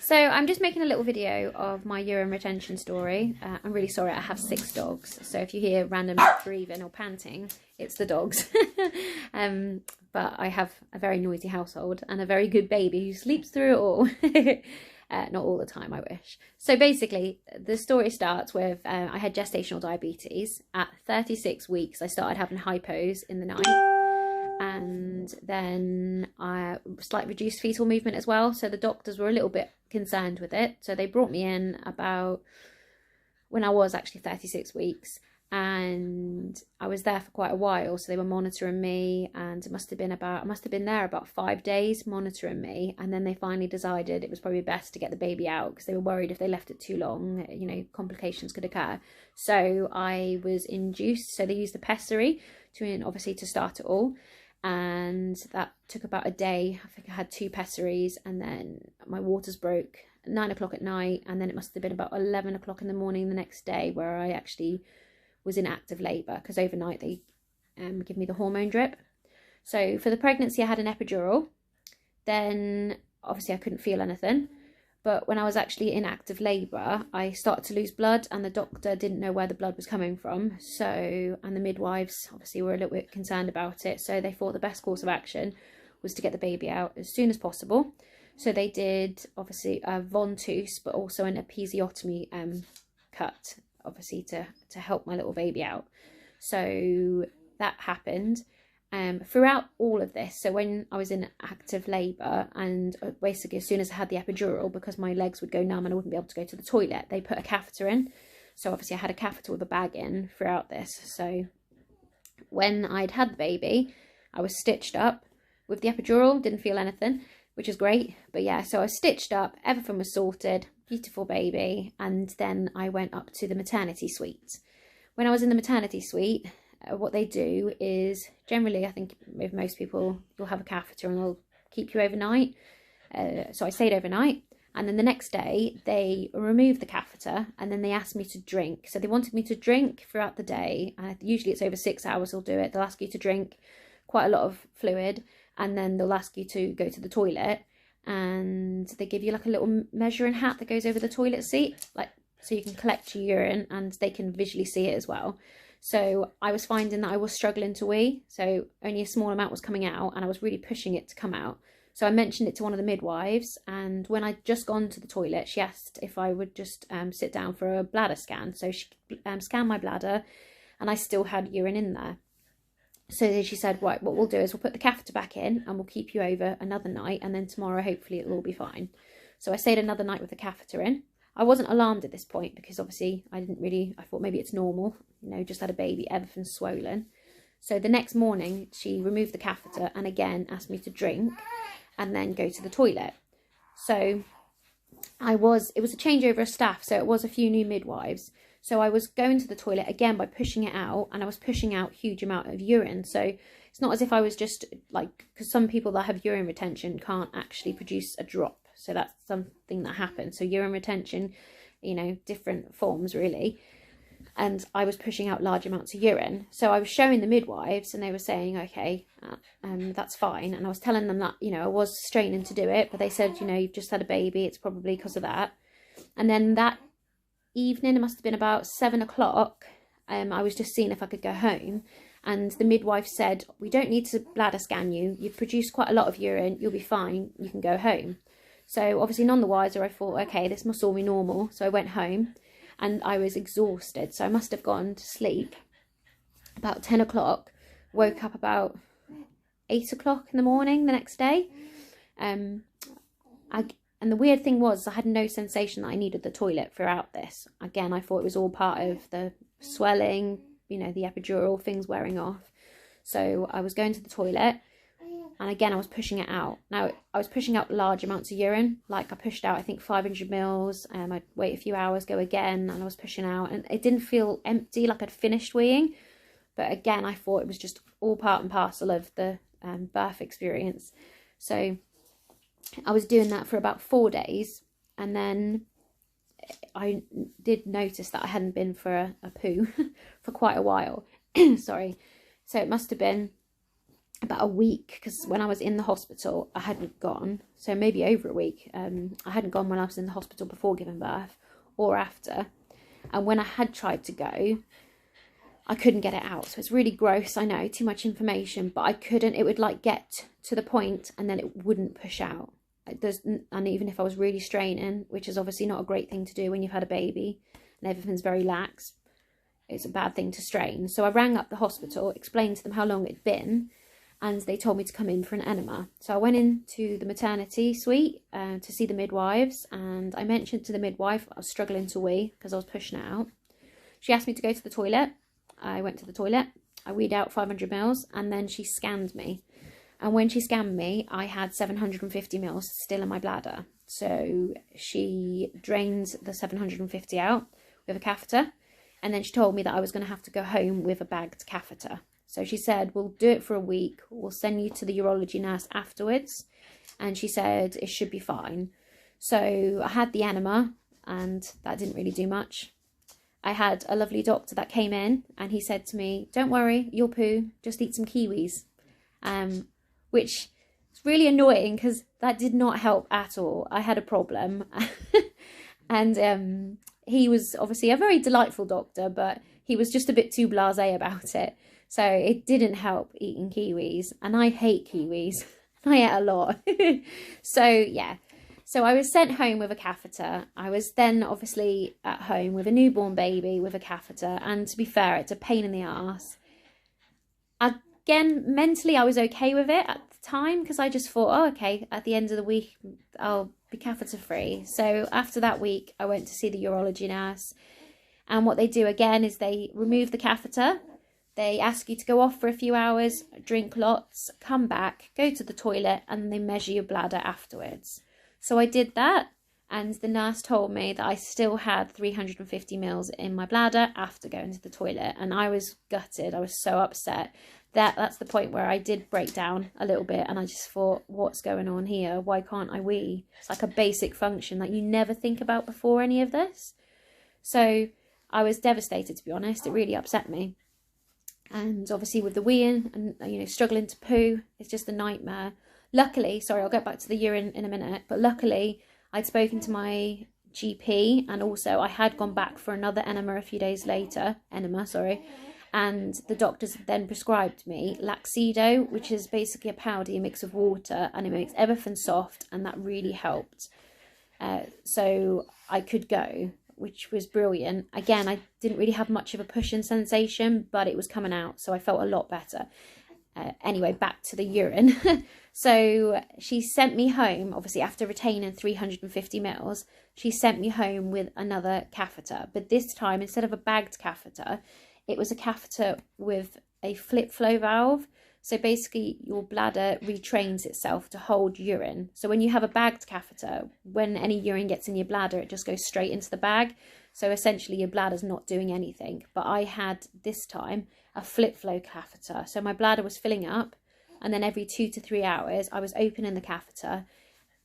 So I'm just making a little video of my urine retention story. I'm really sorry, I have 6 dogs. So if you hear random breathing or panting, it's the dogs. But I have a very noisy household and a very good baby who sleeps through it all. Not all the time, I wish. So basically, the story starts with I had gestational diabetes. At 36 weeks, I started having hypos in the night. And then I slight reduced fetal movement as well. So the doctors were a little bit concerned with it. So they brought me in about when I was actually 36 weeks. And I was there for quite a while, so they were monitoring me, and I must have been there about 5 days monitoring me, and then they finally decided it was probably best to get the baby out because they were worried if they left it too long, you know, complications could occur. So I was induced, so they used the pessary obviously to start it all, and that took about a day. I think I had 2 pessaries, and then my waters broke at 9 o'clock at night, and then it must have been about 11 o'clock in the morning the next day where I actually was in active labour, because overnight they give me the hormone drip. So for the pregnancy I had an epidural. Then obviously I couldn't feel anything, but when I was actually in active labour I started to lose blood, and the doctor didn't know where the blood was coming from, and the midwives obviously were a little bit concerned about it, so they thought the best course of action was to get the baby out as soon as possible. So they did obviously a ventouse, but also an episiotomy cut, obviously to help my little baby out. So that happened throughout all of this. So when I was in active labour, and basically as soon as I had the epidural, because my legs would go numb and I wouldn't be able to go to the toilet, they put a catheter in. So obviously I had a catheter with a bag in throughout this. So when I'd had the baby, I was stitched up with the epidural, didn't feel anything, which is great. But yeah, so I was stitched up, everything was sorted, beautiful baby, and then I went up to the maternity suite. When I was in the maternity suite, what they do is, generally I think with most people, you'll have a catheter and they'll keep you overnight. So I stayed overnight, and then the next day they removed the catheter, and then they asked me to drink. So they wanted me to drink throughout the day, and usually it's over 6 hours they'll do it. They'll ask you to drink quite a lot of fluid, and then they'll ask you to go to the toilet, and they give you like a little measuring hat that goes over the toilet seat, like so you can collect your urine and they can visually see it as well. So I was finding that I was struggling to wee, so only a small amount was coming out, and I was really pushing it to come out. So I mentioned it to one of the midwives, and when I'd just gone to the toilet, she asked if I would just sit down for a bladder scan. So she scanned my bladder, and I still had urine in there. So she said, right, what we'll do is we'll put the catheter back in and we'll keep you over another night, and then tomorrow hopefully it'll all be fine. So I stayed another night with the catheter in. I wasn't alarmed at this point because obviously I thought maybe it's normal, you know, just had a baby, everything's swollen. So the next morning she removed the catheter and again asked me to drink and then go to the toilet. So it was a changeover of staff, so it was a few new midwives. So I was going to the toilet again by pushing it out, and I was pushing out huge amount of urine. So it's not as if I was just like, because some people that have urine retention can't actually produce a drop. So that's something that happens. So urine retention, you know, different forms really. And I was pushing out large amounts of urine. So I was showing the midwives and they were saying, okay, that's fine. And I was telling them that, you know, I was straining to do it, but they said, you know, you've just had a baby, it's probably because of that. And then that evening, it must have been about 7 o'clock, I was just seeing if I could go home, and the midwife said, we don't need to bladder scan you, you've produced quite a lot of urine, you'll be fine, you can go home. So obviously none the wiser I thought, okay, this must all be normal. So I went home and I was exhausted, so I must have gone to sleep about 10 o'clock, woke up about 8 o'clock in the morning the next day. And the weird thing was I had no sensation that I needed the toilet throughout this. Again, I thought it was all part of the swelling, you know, the epidural, things wearing off. So I was going to the toilet, and again I was pushing it out. Now I was pushing out large amounts of urine, like I pushed out I think 500 mils. I'd wait a few hours, go again, and I was pushing out, and it didn't feel empty like I'd finished weeing. But again, I thought it was just all part and parcel of the birth experience. So I was doing that for about 4 days, and then I did notice that I hadn't been for a poo for quite a while. Sorry. So it must have been about a week, because when I was in the hospital, I hadn't gone. So maybe over a week. I hadn't gone when I was in the hospital before giving birth or after. And when I had tried to go, I couldn't get it out. So it's really gross, I know, too much information, but I couldn't. It would like get to the point and then it wouldn't push out. And even if I was really straining, which is obviously not a great thing to do when you've had a baby and everything's very lax, it's a bad thing to strain. So I rang up the hospital, explained to them how long it'd been, and they told me to come in for an enema. So I went into the maternity suite to see the midwives, and I mentioned to the midwife I was struggling to wee because I was pushing it out. She asked me to go to the toilet. I went to the toilet, I weed out 500 mils, and then she scanned me. And when she scanned me, I had 750 mils still in my bladder. So she drained the 750 out with a catheter, and then she told me that I was going to have to go home with a bagged catheter. So she said, we'll do it for a week. We'll send you to the urology nurse afterwards. And she said, it should be fine. So I had the enema, and that didn't really do much. I had a lovely doctor that came in, and he said to me, don't worry, you'll poo, just eat some kiwis. Which is really annoying because that did not help at all. I had a problem. And he was obviously a very delightful doctor, but he was just a bit too blasé about it. So it didn't help eating kiwis. And I hate kiwis. I ate a lot. So yeah. So I was sent home with a catheter. I was then obviously at home with a newborn baby with a catheter. And to be fair, it's a pain in the arse. Again, mentally, I was okay with it at the time because I just thought, oh, okay, at the end of the week, I'll be catheter free. So after that week, I went to see the urology nurse. And what they do again is they remove the catheter. They ask you to go off for a few hours, drink lots, come back, go to the toilet, and they measure your bladder afterwards. So I did that, and the nurse told me that I still had 350 mils in my bladder after going to the toilet. And I was gutted. I was so upset. That's the point where I did break down a little bit, and I just thought, what's going on here? Why can't I wee? It's like a basic function that you never think about before any of this. So I was devastated, to be honest. It really upset me. And obviously with the weeing and, you know, struggling to poo, it's just a nightmare. Luckily, sorry, I'll get back to the urine in a minute, but luckily I'd spoken to my GP, and also I had gone back for another enema a few days later, and the doctors then prescribed me Laxido, which is basically a powder you mix with water, and it makes everything soft, and that really helped. So I could go, which was brilliant. Again, I didn't really have much of a pushing sensation, but it was coming out, so I felt a lot better. Anyway, back to the urine. So she sent me home, obviously after retaining 350 mils, she sent me home with another catheter. But this time, instead of a bagged catheter, it was a catheter with a flip flow valve. So basically your bladder retrains itself to hold urine. So when you have a bagged catheter, when any urine gets in your bladder, it just goes straight into the bag. So essentially your bladder's not doing anything. But I had this time a flip flow catheter. So my bladder was filling up, and then every 2 to 3 hours I was opening the catheter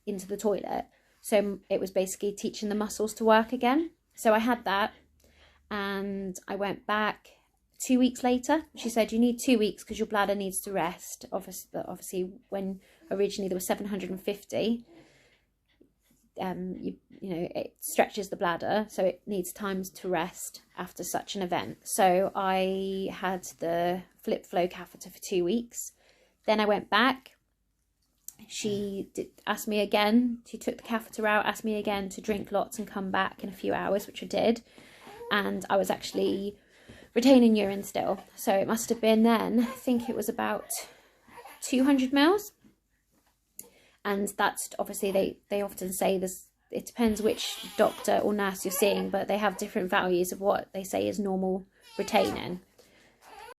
into the toilet. So it was basically teaching the muscles to work again. So I had that, and I went back 2 weeks later. She said, you need 2 weeks because your bladder needs to rest. Obviously when originally there was 750, you know, it stretches the bladder, so it needs time to rest after such an event. So I had the flip flow catheter for 2 weeks. Then I went back. She asked me again. She took the catheter out, asked me again to drink lots and come back in a few hours, which I did. And I was actually retaining urine still. So it must have been then, I think it was about 200 mils. And that's obviously, they often say this, it depends which doctor or nurse you're seeing, but they have different values of what they say is normal retaining.